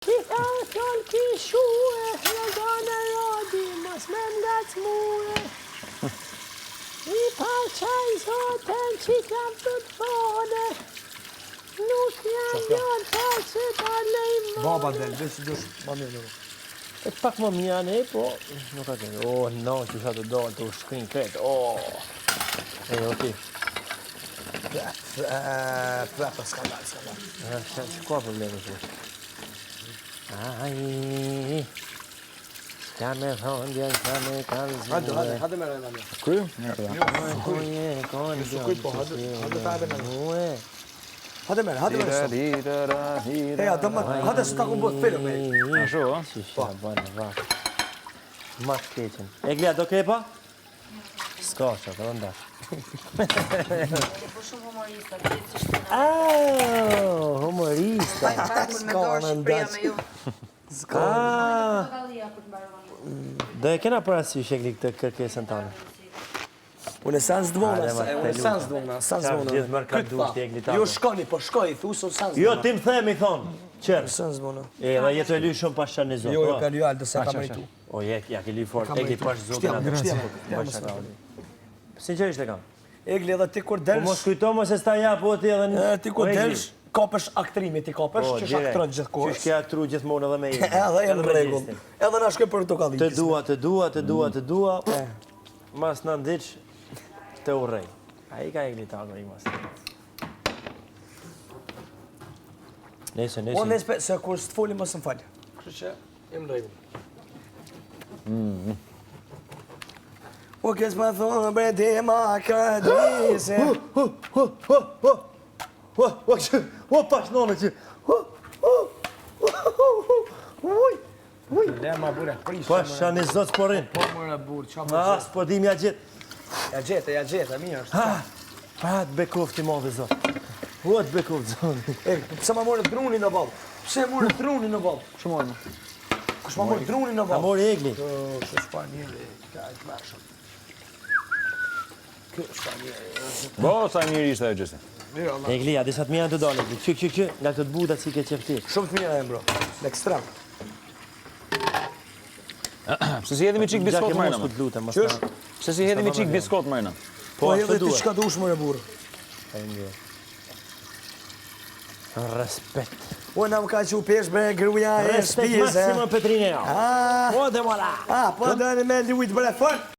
Kita fjall kishue, regana radi, mas me ngacmue. I pa qaj zoten që kam të thone, nuk jam janë ta që ta lejmë. Baba del, dhe si dush, ma mirë në. E pak më mjane, po, nuk ka të no, që sa të dojnë të shkrin kretë, okej. Prapa, skandal. Që ka problemi që? Ai, s'ka me thondja, s'ka me kalzime. Hajde me rejna një. Kryu? Hajde me hajde s'ka ku bëtë film e. Ashtu, a? Si shia bënë, vakë. Ma të keqen. Eglia, do kepa? S'ka që, të rëndash. Po shumë humorista, Humorista. me dorë Shqipëria me ju. Do e kena parasysh Egli këtë kërkesën tonë. Unë e sans dvona, Hajde, ma, unë e sans dvona. Gjithë mërë ka dush të Egli tonë. Jo shkoni, po shkoj, thu so sans dvona. Jo, ti më themi thonë, qërë. Sans dvona. E, dhe jetë e lyj shumë pas shanizot. Jo, ka lual, dhe se ka meritu. O, ja ke lyj fort. Egli pas zotën atë. Sinqerisht e kam. Egli edhe ti kur Po delsh, mos kujto mos e sta ja po ti edhe ti kur delsh, kapësh aktrimi, ti kapësh, që shaktron gjithë kohës. Që shke aktru gjithmonë edhe me i. Edhe e në regull. Edhe na shkoj për portokallit. Të dua. Mas në ndiq, të urrej. A i ka Egli tanë i mas. Nese. O nespe, se kur së të foli mos më falë. Kështë që, jem në regull. O kësë më thonë bre di ma këdrise. O pash nome që. Le ma bure, prishë. Pash shani zot sporin. Po mëre burë, qa më As po dim ja gjithë. Ja gjete, mirë është. Pa të bekoft i madhe zot. Po të bekoft zot. Pëse ma more drunin në balë? Pëse more drunin në balë? Që morë më? Kush ma more drunin në Ka balë? mori Egli. Kështë Shpanjeli, ka e të mërshëm. Kështë Shpanjeli. Bo, sa mirë ishte e gjëse. Mirë, Allah. Egli, a disat mija në të dalë, Egli. Që, nga këtë buda si ke qefti. Shumë të mirë e bro. Në ekstrem. Se si hedhemi qik biskot mërëna, më. Qësh? Se si hedhemi qik biskot mërëna. Po edhe ti qka dush mëre burë. Respekt. O në më ka që u pesh bre gruja e Respekt shpize. maksimo Petrineo. Ah, Po dhe mola. po dhe në me lujt bre fort.